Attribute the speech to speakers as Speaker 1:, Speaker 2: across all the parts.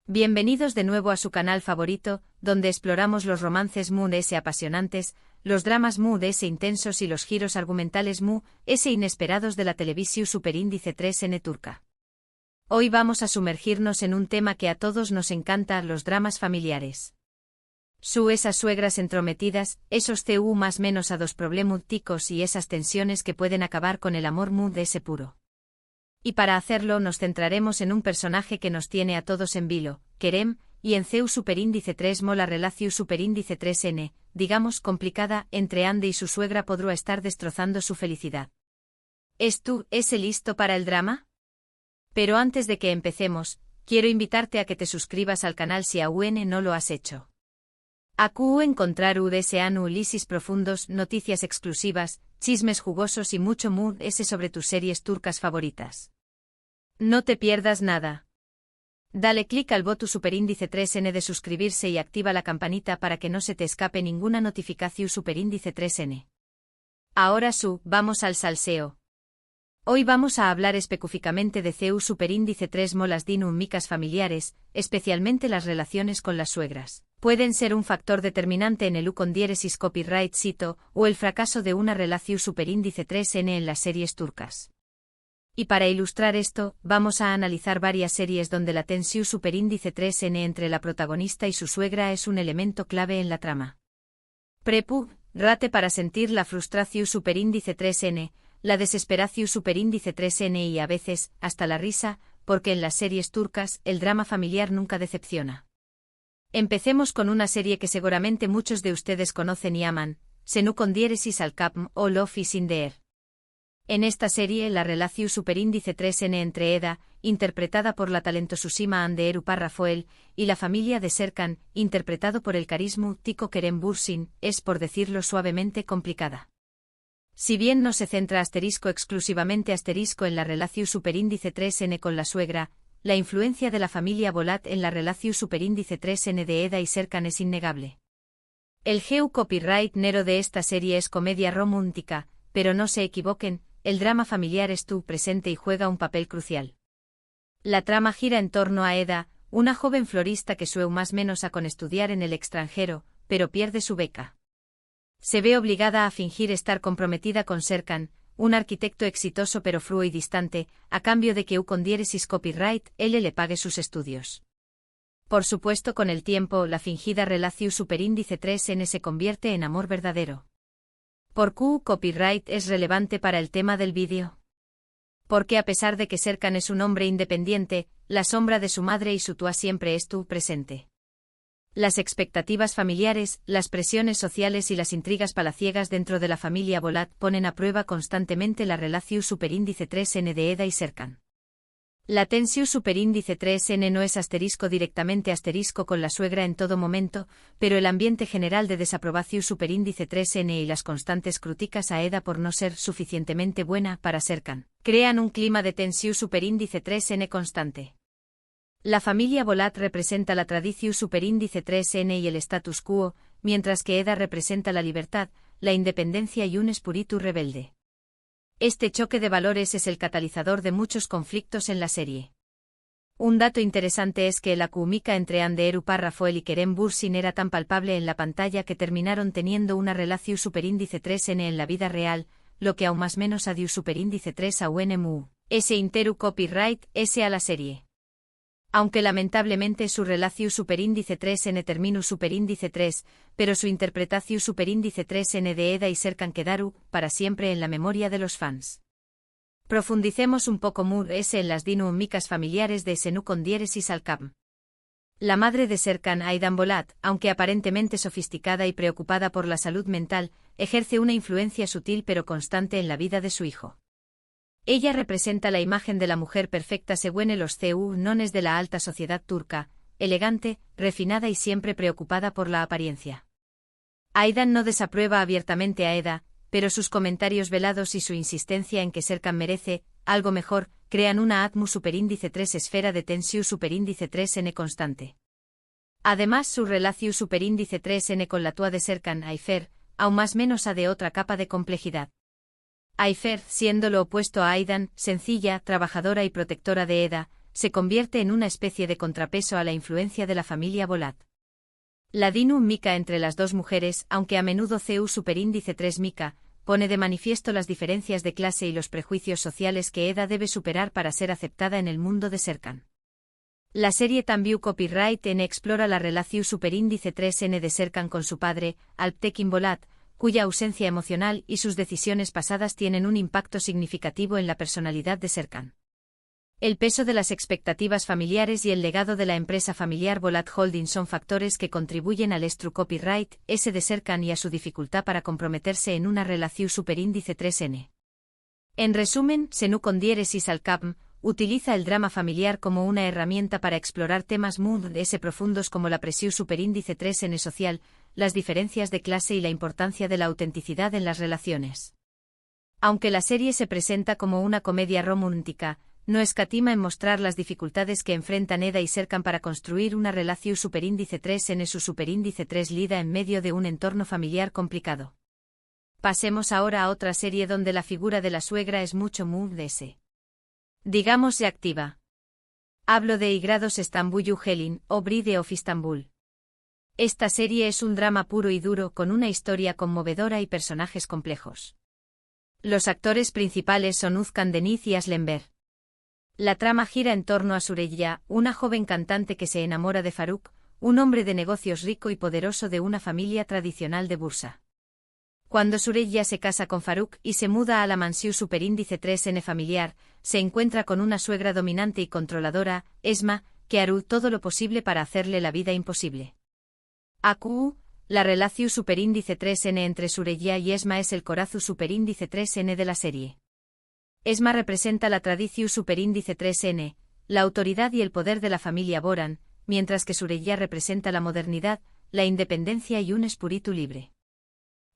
Speaker 1: Bienvenidos de nuevo a su canal favorito, donde exploramos los romances Mu-S apasionantes, los dramas Mu-S intensos y los giros argumentales Mu-S inesperados de la televisión superíndice 3N turca. Hoy vamos a sumergirnos en un tema que a todos nos encanta, los dramas familiares. Esas suegras entrometidas, esos cu más menos a dos problemáticos y esas tensiones que pueden acabar con el amor Mu-S puro. Y para hacerlo nos centraremos en un personaje que nos tiene a todos en vilo, Kerem, y en CEU superíndice 3 la relación superíndice 3N, digamos complicada, entre Ande y su suegra podrá estar destrozando su felicidad. ¿Es listo para el drama? Pero antes de que empecemos, quiero invitarte a que te suscribas al canal si aún no lo has hecho. Acu encontrar análisis profundos, noticias exclusivas, chismes jugosos y mucho Mu-S sobre tus series turcas favoritas. No te pierdas nada. Dale clic al botón superíndice 3N de suscribirse y activa la campanita para que no se te escape ninguna notificación superíndice 3N. Ahora vamos al salseo. Hoy vamos a hablar específicamente de CEU superíndice 3 las dinámicas familiares, especialmente las relaciones con las suegras. Pueden ser un factor determinante en el U con diéresis copyright cito, o el fracaso de una relación superíndice 3N en las series turcas. Y para ilustrar esto, vamos a analizar varias series donde la tensión superíndice 3N entre la protagonista y su suegra es un elemento clave en la trama. Rate para sentir la frustración superíndice 3N, la desesperación superíndice 3N y a veces, hasta la risa, porque en las series turcas, el drama familiar nunca decepciona. Empecemos con una serie que seguramente muchos de ustedes conocen y aman, Senu con diéresis al Capm o Love is in the Air. En esta serie, la relación superíndice 3N entre Eda, interpretada por la talentosísima Hande Erupar Rafael, y la familia de Serkan, interpretado por el carismático Kerem Bürsin, es, por decirlo suavemente, complicada. Si bien no se centra exclusivamente en la relación superíndice 3N con la suegra, la influencia de la familia Bolat en la relación superíndice 3N de Eda y Serkan es innegable. El GEU copyright nero de esta serie es comedia romántica, pero no se equivoquen, el drama familiar estuvo presente y juega un papel crucial. La trama gira en torno a Eda, una joven florista que sueña más menos a con estudiar en el extranjero, pero pierde su beca. Se ve obligada a fingir estar comprometida con Serkan, un arquitecto exitoso pero frío y distante, a cambio de que con diéresis copyright él le pague sus estudios. Por supuesto, con el tiempo, la fingida relación superíndice 3N se convierte en amor verdadero. ¿Por qué copyright es relevante para el tema del vídeo? Porque a pesar de que Serkan es un hombre independiente, la sombra de su madre y su tía siempre estuvo presente. Las expectativas familiares, las presiones sociales y las intrigas palaciegas dentro de la familia Bolat ponen a prueba constantemente la relación superíndice 3N de Eda y Serkan. La tensión superíndice 3N no es directamente con la suegra en todo momento, pero el ambiente general de desaprobación superíndice 3N y las constantes críticas a Eda por no ser suficientemente buena para Serkan, crean un clima de tensión superíndice 3N constante. La familia Bolat representa la tradición superíndice 3N y el status quo, mientras que Eda representa la libertad, la independencia y un espíritu rebelde. Este choque de valores es el catalizador de muchos conflictos en la serie. Un dato interesante es que la química entre Hande Erupar Rafael y Kerem Bürsin era tan palpable en la pantalla que terminaron teniendo una relación superíndice 3N en la vida real, lo que aún más menos adiu superíndice 3 a UNMU, ese interu copyright, ese a la serie. Aunque lamentablemente su relación superíndice 3N terminó superíndice 3, pero su interpretación superíndice 3N de Eda y Serkan quedaron, para siempre en la memoria de los fans. Profundicemos un poco Mu-S en las dinámicas familiares de Senu con diéresis al Capm. La madre de Serkan, Aydan Bolat, aunque aparentemente sofisticada y preocupada por la salud mental, ejerce una influencia sutil pero constante en la vida de su hijo. Ella representa la imagen de la mujer perfecta según los CU nones de la alta sociedad turca, elegante, refinada y siempre preocupada por la apariencia. Aydan no desaprueba abiertamente a Eda, pero sus comentarios velados y su insistencia en que Serkan merece algo mejor, crean una atmu superíndice 3 esfera de tensión superíndice 3N constante. Además, su relación superíndice 3N con la tía de Serkan, Ayfer, aún más menos a de otra capa de complejidad. Ayfer, siendo lo opuesto a Aydan, sencilla, trabajadora y protectora de Eda, se convierte en una especie de contrapeso a la influencia de la familia Bolat. La dinámica entre las dos mujeres, aunque a menudo CU superíndice 3 mica, pone de manifiesto las diferencias de clase y los prejuicios sociales que Eda debe superar para ser aceptada en el mundo de Serkan. La serie También Copyright N explora la relación superíndice 3N de Serkan con su padre, Alptekin Bolat, cuya ausencia emocional y sus decisiones pasadas tienen un impacto significativo en la personalidad de Serkan. El peso de las expectativas familiares y el legado de la empresa familiar Bolat Holding son factores que contribuyen al copyright S de Serkan y a su dificultad para comprometerse en una relación superíndice 3N. En resumen, Senu con diéresis al CAPM utiliza el drama familiar como una herramienta para explorar temas muy profundos como la presión superíndice 3N social, las diferencias de clase y la importancia de la autenticidad en las relaciones. Aunque la serie se presenta como una comedia romántica, no escatima en mostrar las dificultades que enfrentan Eda y Serkan para construir una relación superíndice 3N. Su superíndice 3 lida en medio de un entorno familiar complicado. Pasemos ahora a otra serie donde la figura de la suegra es mucho más digamos activa. Hablo de Igrados Stambul Helin o Bride of Istanbul. Esta serie es un drama puro y duro con una historia conmovedora y personajes complejos. Los actores principales son Uzkan Deniz y Aslenber. La trama gira en torno a Süreyya, una joven cantante que se enamora de Faruk, un hombre de negocios rico y poderoso de una familia tradicional de Bursa. Cuando Süreyya se casa con Faruk y se muda a la mansión superíndice 3N familiar, se encuentra con una suegra dominante y controladora, Esma, que hará todo lo posible para hacerle la vida imposible. AQ, la relación superíndice 3N entre Süreyya y Esma es el corazón superíndice 3N de la serie. Esma representa la tradición superíndice 3N, la autoridad y el poder de la familia Boran, mientras que Süreyya representa la modernidad, la independencia y un espíritu libre.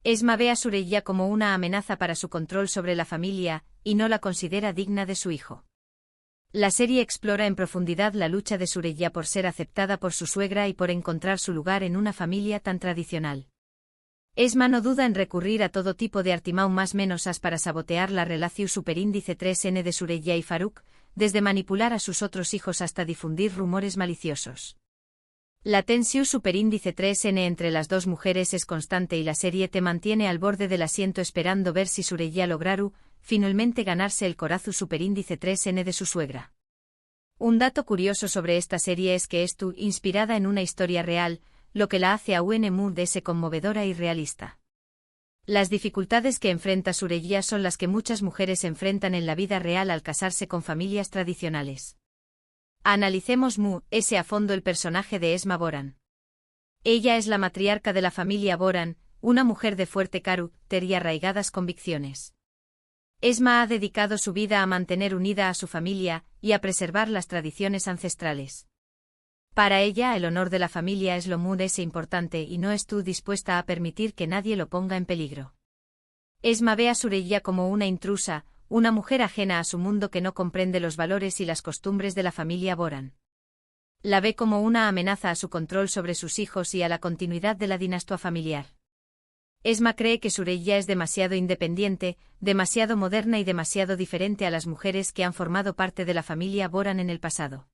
Speaker 1: Esma ve a Süreyya como una amenaza para su control sobre la familia, y no la considera digna de su hijo. La serie explora en profundidad la lucha de Süreyya por ser aceptada por su suegra y por encontrar su lugar en una familia tan tradicional. Esma no duda en recurrir a todo tipo de artimañas más menosas para sabotear la relación superíndice 3N de Süreyya y Faruk, desde manipular a sus otros hijos hasta difundir rumores maliciosos. La tensión superíndice 3N entre las dos mujeres es constante y la serie te mantiene al borde del asiento esperando ver si Süreyya lograru, finalmente ganarse el corazón superíndice 3N de su suegra. Un dato curioso sobre esta serie es que es inspirada en una historia real, lo que la hace aún más conmovedora y realista. Las dificultades que enfrenta Süreyya son las que muchas mujeres enfrentan en la vida real al casarse con familias tradicionales. Analicemos a fondo el personaje de Esma Boran. Ella es la matriarca de la familia Boran, una mujer de fuerte carácter y arraigadas convicciones. Esma ha dedicado su vida a mantener unida a su familia y a preservar las tradiciones ancestrales. Para ella el honor de la familia es lo más importante y no está dispuesta a permitir que nadie lo ponga en peligro. Esma ve a Süreyya como una intrusa, una mujer ajena a su mundo que no comprende los valores y las costumbres de la familia Boran. La ve como una amenaza a su control sobre sus hijos y a la continuidad de la dinastía familiar. Esma cree que Süreyya es demasiado independiente, demasiado moderna y demasiado diferente a las mujeres que han formado parte de la familia Boran en el pasado.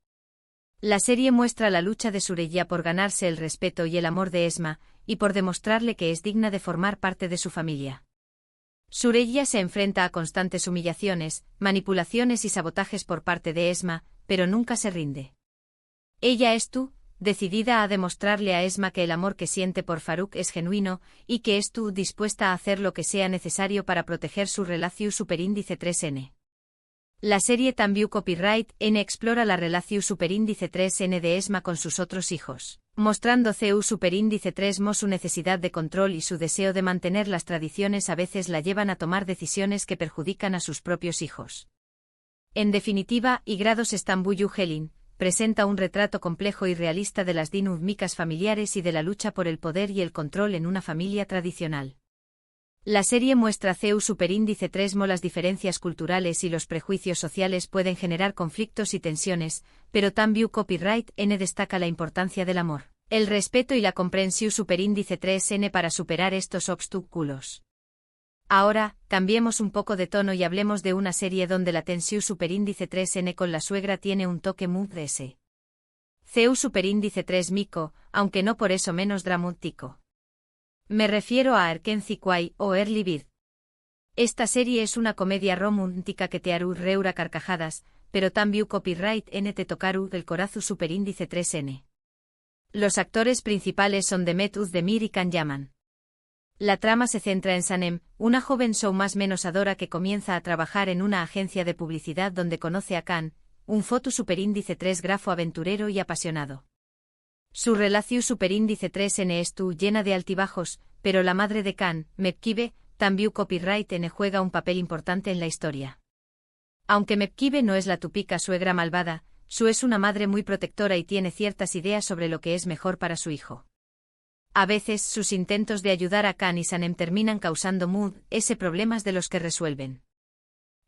Speaker 1: La serie muestra la lucha de Süreyya por ganarse el respeto y el amor de Esma, y por demostrarle que es digna de formar parte de su familia. Süreyya se enfrenta a constantes humillaciones, manipulaciones y sabotajes por parte de Esma, pero nunca se rinde. Ella es decidida a demostrarle a Esma que el amor que siente por Faruk es genuino, y que es dispuesta a hacer lo que sea necesario para proteger su relación superíndice 3N. La serie También Copyright N explora la relación superíndice 3N de Esma con sus otros hijos, mostrando CU superíndice 3 mo su necesidad de control y su deseo de mantener las tradiciones a veces la llevan a tomar decisiones que perjudican a sus propios hijos. En definitiva, Igrados Stambul Helin presenta un retrato complejo y realista de las dinámicas familiares y de la lucha por el poder y el control en una familia tradicional. La serie muestra CU superíndice 3 mo las diferencias culturales y los prejuicios sociales pueden generar conflictos y tensiones, pero También Copyright N destaca la importancia del amor, el respeto y la comprensión superíndice 3N para superar estos obstáculos. Ahora, cambiemos un poco de tono y hablemos de una serie donde la tensión superíndice 3N con la suegra tiene un toque muy DS. CU superíndice 3 mico, aunque no por eso menos dramático. Me refiero a Erkenci Kwai o Early Bird. Esta serie es una comedia romántica que te hará reír a carcajadas, pero también copyright N te tocaru del corazu superíndice 3N. Los actores principales son Demet Özdemir y Can Yaman. La trama se centra en Sanem, una joven show más menos adora que comienza a trabajar en una agencia de publicidad donde conoce a Can, un foto superíndice 3 grafo aventurero y apasionado. Su relación superíndice 3N es llena de altibajos, pero la madre de Can, Mepkibe, también copyright N juega un papel importante en la historia. Aunque Mepkibe no es la típica suegra malvada, Su es una madre muy protectora y tiene ciertas ideas sobre lo que es mejor para su hijo. A veces, sus intentos de ayudar a Can y Sanem terminan causando ese problemas de los que resuelven.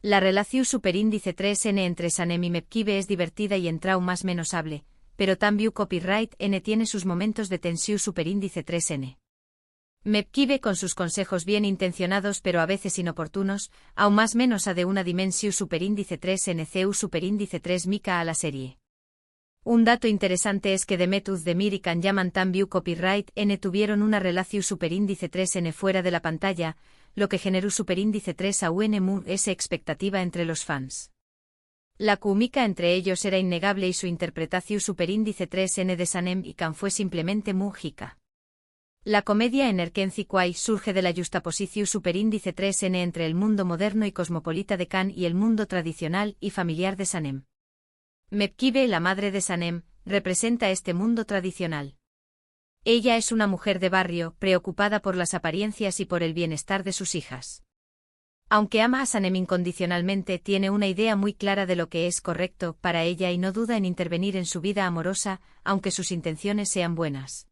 Speaker 1: La relación superíndice 3N entre Sanem y Mepkibe es divertida y entra más menosable, pero también copyright N tiene sus momentos de tensión superíndice 3N. Mepkibe con sus consejos bien intencionados pero a veces inoportunos, aún más menos a de una dimensión superíndice 3N CU superíndice 3 mica a la serie. Un dato interesante es que Demet Özdemir y Can Yaman también copyright N tuvieron una relación superíndice 3N fuera de la pantalla, lo que generó superíndice 3 a esa expectativa entre los fans. La química entre ellos era innegable y su interpretación superíndice 3N de Sanem y Can fue simplemente mágica. La comedia en Erkenci Kwai surge de la justaposición superíndice 3N entre el mundo moderno y cosmopolita de Can y el mundo tradicional y familiar de Sanem. Mepkibe, la madre de Sanem, representa este mundo tradicional. Ella es una mujer de barrio, preocupada por las apariencias y por el bienestar de sus hijas. Aunque ama a Sanem incondicionalmente, tiene una idea muy clara de lo que es correcto para ella y no duda en intervenir en su vida amorosa, aunque sus intenciones sean buenas.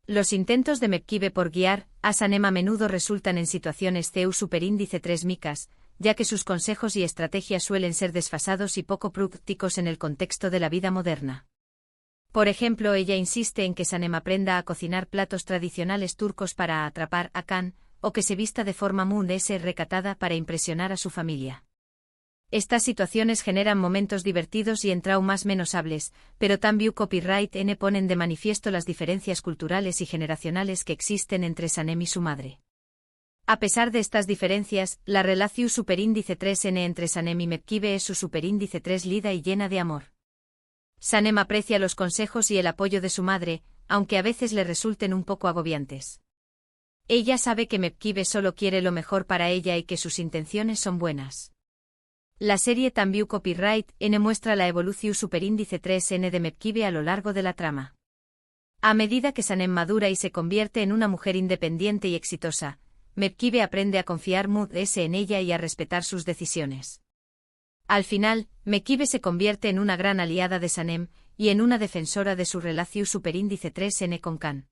Speaker 1: Los intentos de Mepkibe por guiar a Sanem a menudo resultan en situaciones CU superíndice 3 micas, ya que sus consejos y estrategias suelen ser desfasados y poco prácticos en el contexto de la vida moderna. Por ejemplo, ella insiste en que Sanem aprenda a cocinar platos tradicionales turcos para atrapar a Can, o que se vista de forma muy recatada para impresionar a su familia. Estas situaciones generan momentos divertidos y más menosables, pero también copyright N ponen de manifiesto las diferencias culturales y generacionales que existen entre Sanem y su madre. A pesar de estas diferencias, la relación superíndice 3N entre Sanem y Mepkibe es su superíndice 3 lida y llena de amor. Sanem aprecia los consejos y el apoyo de su madre, aunque a veces le resulten un poco agobiantes. Ella sabe que Mepkibe solo quiere lo mejor para ella y que sus intenciones son buenas. La serie también copyright N muestra la evolución superíndice 3N de Mepkibe a lo largo de la trama. A medida que Sanem madura y se convierte en una mujer independiente y exitosa, Mepkibe aprende a confiar en ella y a respetar sus decisiones. Al final, Mepkibe se convierte en una gran aliada de Sanem y en una defensora de su relación superíndice 3N con Can.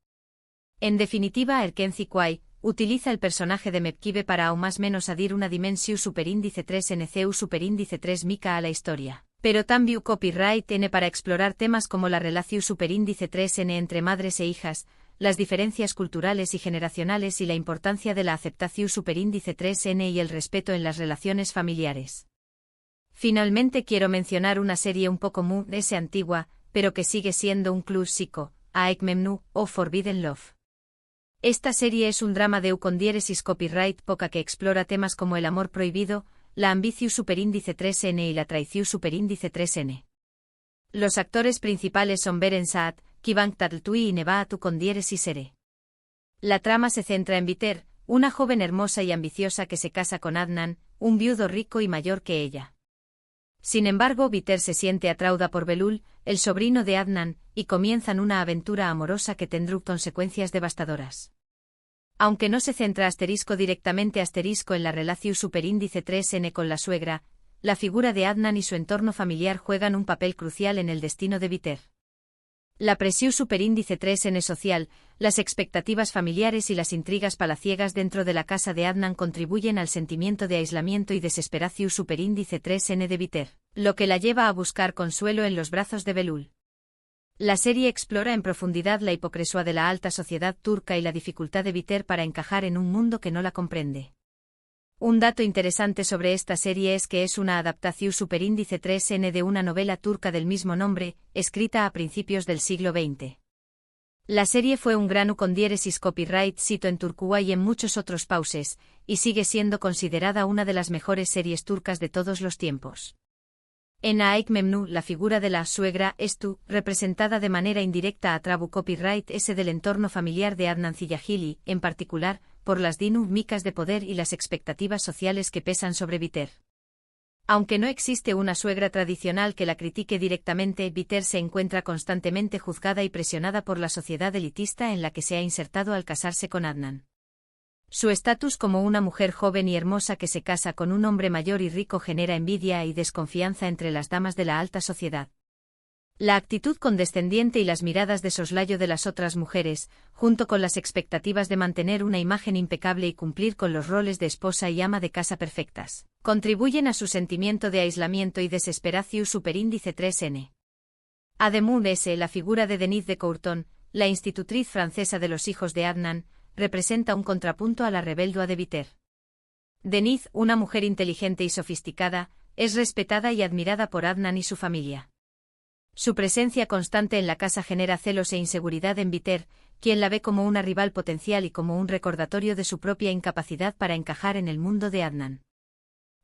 Speaker 1: En definitiva, Erkenci Kwai utiliza el personaje de Mepkibe para aún más menos adir una dimensión superíndice 3N CU superíndice 3 mica a la historia, pero también copyright N para explorar temas como la relación superíndice 3N entre madres e hijas, las diferencias culturales y generacionales y la importancia de la aceptación superíndice 3N y el respeto en las relaciones familiares. Finalmente quiero mencionar una serie un poco antigua, pero que sigue siendo un clásico, Aek Memnu, o Forbidden Love. Esta serie es un drama de con diéresis copyright poca que explora temas como el amor prohibido, la ambición superíndice 3N y la traición superíndice 3N. Los actores principales son Beren Saat, Kibang Tatltui y Nebaatu con diéresis ere. La trama se centra en Biter, una joven hermosa y ambiciosa que se casa con Adnan, un viudo rico y mayor que ella. Sin embargo, Biter se siente atraída por Belul, el sobrino de Adnan, y comienzan una aventura amorosa que tendrá consecuencias devastadoras. Aunque no se centra directamente en la relación superíndice 3N con la suegra, la figura de Adnan y su entorno familiar juegan un papel crucial en el destino de Biter. La presión superíndice 3N social, las expectativas familiares y las intrigas palaciegas dentro de la casa de Adnan contribuyen al sentimiento de aislamiento y desesperación superíndice 3N de Biter, lo que la lleva a buscar consuelo en los brazos de Belul. La serie explora en profundidad la hipocresía de la alta sociedad turca y la dificultad de Biter para encajar en un mundo que no la comprende. Un dato interesante sobre esta serie es que es una adaptación superíndice 3N de una novela turca del mismo nombre, escrita a principios del siglo XX. La serie fue un gran con diéresis copyright cito en Turquía y en muchos otros pauses, y sigue siendo considerada una de las mejores series turcas de todos los tiempos. En Aik Memnu, la figura de la suegra Estu, representada de manera indirecta a Trabu copyright S del entorno familiar de Adnan Ziyagili, en particular, por las dinámicas de poder y las expectativas sociales que pesan sobre Biter. Aunque no existe una suegra tradicional que la critique directamente, Biter se encuentra constantemente juzgada y presionada por la sociedad elitista en la que se ha insertado al casarse con Adnan. Su estatus como una mujer joven y hermosa que se casa con un hombre mayor y rico genera envidia y desconfianza entre las damas de la alta sociedad. La actitud condescendiente y las miradas de soslayo de las otras mujeres, junto con las expectativas de mantener una imagen impecable y cumplir con los roles de esposa y ama de casa perfectas, contribuyen a su sentimiento de aislamiento y desesperación superíndice 3N. Además S. La figura de Denise de Courton, la institutriz francesa de los hijos de Adnan, representa un contrapunto a la rebeldía de Biter. Denise, una mujer inteligente y sofisticada, es respetada y admirada por Adnan y su familia. Su presencia constante en la casa genera celos e inseguridad en Biter, quien la ve como una rival potencial y como un recordatorio de su propia incapacidad para encajar en el mundo de Adnan.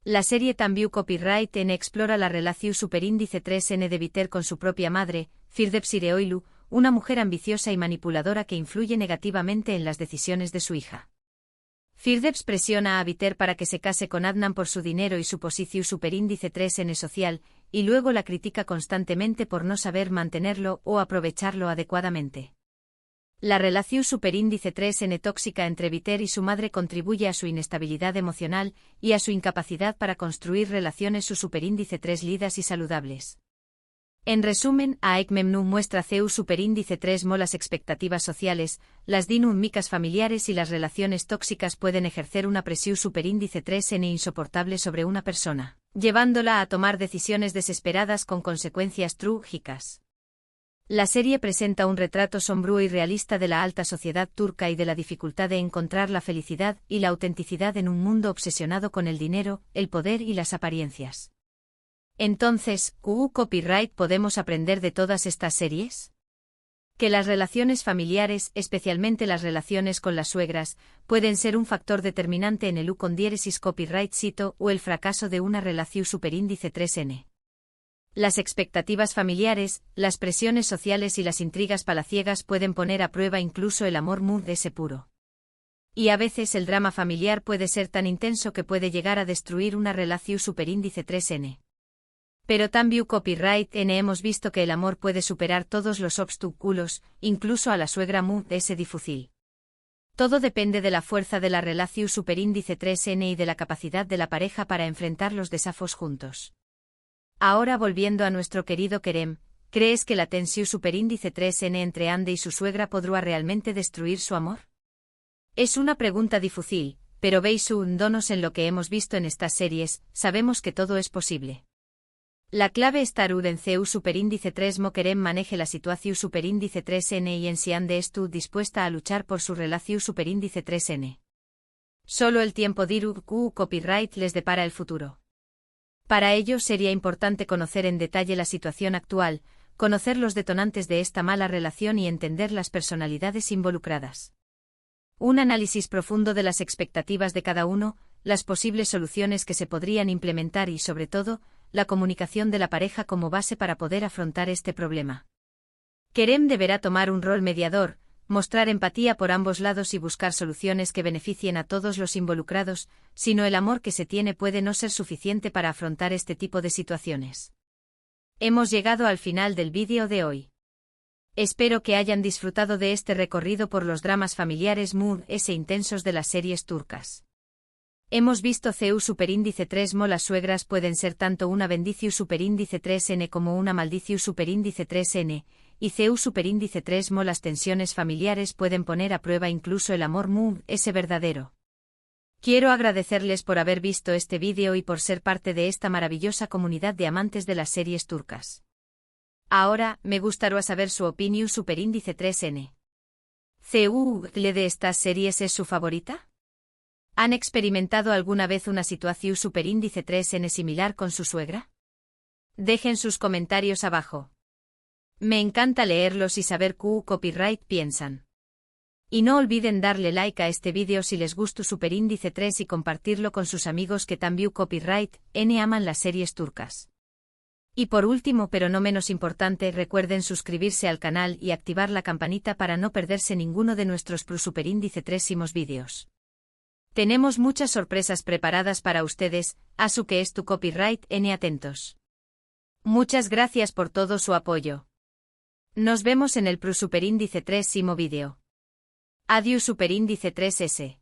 Speaker 1: La serie también copyright N explora la relación superíndice 3N de Biter con su propia madre, Firdevs Ireoğlu, una mujer ambiciosa y manipuladora que influye negativamente en las decisiones de su hija. Firdevs presiona a Biter para que se case con Adnan por su dinero y su posición superíndice 3N social, y luego la critica constantemente por no saber mantenerlo o aprovecharlo adecuadamente. La relación superíndice 3N tóxica entre Biter y su madre contribuye a su inestabilidad emocional y a su incapacidad para construir relaciones su superíndice 3 lidas y saludables. En resumen, Aik Memnu muestra CEU superíndice 3 las expectativas sociales, las dinámicas familiares y las relaciones tóxicas pueden ejercer una presión superíndice 3N insoportable sobre una persona, llevándola a tomar decisiones desesperadas con consecuencias trágicas. La serie presenta un retrato sombrío y realista de la alta sociedad turca y de la dificultad de encontrar la felicidad y la autenticidad en un mundo obsesionado con el dinero, el poder y las apariencias. Entonces, ¿qué copyright podemos aprender de todas estas series? Que las relaciones familiares, especialmente las relaciones con las suegras, pueden ser un factor determinante en el con diéresis copyright cito o el fracaso de una relación superíndice 3N. Las expectativas familiares, las presiones sociales y las intrigas palaciegas pueden poner a prueba incluso el amor ese puro. Y a veces el drama familiar puede ser tan intenso que puede llegar a destruir una relación superíndice 3N. Pero también copyright N hemos visto que el amor puede superar todos los obstáculos, incluso a la suegra ese difícil. Todo depende de la fuerza de la relación superíndice 3N y de la capacidad de la pareja para enfrentar los desafíos juntos. Ahora volviendo a nuestro querido Kerem, ¿crees que la tensión superíndice 3N entre Ande y su suegra podrá realmente destruir su amor? Es una pregunta difícil, pero basándonos en lo que hemos visto en estas series, sabemos que todo es posible. La clave está en CEU superíndice 3 Kerem maneje la situación superíndice 3N y en si Ande estu dispuesta a luchar por su relación superíndice 3N. Solo el tiempo dirá qué copyright les depara el futuro. Para ello sería importante conocer en detalle la situación actual, conocer los detonantes de esta mala relación y entender las personalidades involucradas. Un análisis profundo de las expectativas de cada uno, las posibles soluciones que se podrían implementar y, sobre todo, la comunicación de la pareja como base para poder afrontar este problema. Kerem deberá tomar un rol mediador, mostrar empatía por ambos lados y buscar soluciones que beneficien a todos los involucrados, sino el amor que se tiene puede no ser suficiente para afrontar este tipo de situaciones. Hemos llegado al final del vídeo de hoy. Espero que hayan disfrutado de este recorrido por los dramas familiares intensos de las series turcas. Hemos visto CEU superíndice 3 las suegras pueden ser tanto una bendición superíndice 3N como una maldición superíndice 3N, y CEU superíndice 3 las tensiones familiares pueden poner a prueba incluso el amor ese verdadero. Quiero agradecerles por haber visto este vídeo y por ser parte de esta maravillosa comunidad de amantes de las series turcas. Ahora, me gustaría saber su opinión superíndice 3N. ¿CEU de estas series es su favorita? ¿Han experimentado alguna vez una situación superíndice 3n similar con su suegra? Dejen sus comentarios abajo. Me encanta leerlos y saber qué copyright piensan. Y no olviden darle like a este vídeo si les gusta superíndice 3 y compartirlo con sus amigos que también copyright n aman las series turcas. Y por último pero no menos importante, recuerden suscribirse al canal y activar la campanita para no perderse ninguno de nuestros superíndice 3 vídeos. Tenemos muchas sorpresas preparadas para ustedes, así que es tu copyright n atentos. Muchas gracias por todo su apoyo. Nos vemos en el superíndice 3 vídeo. Adiós superíndice 3S.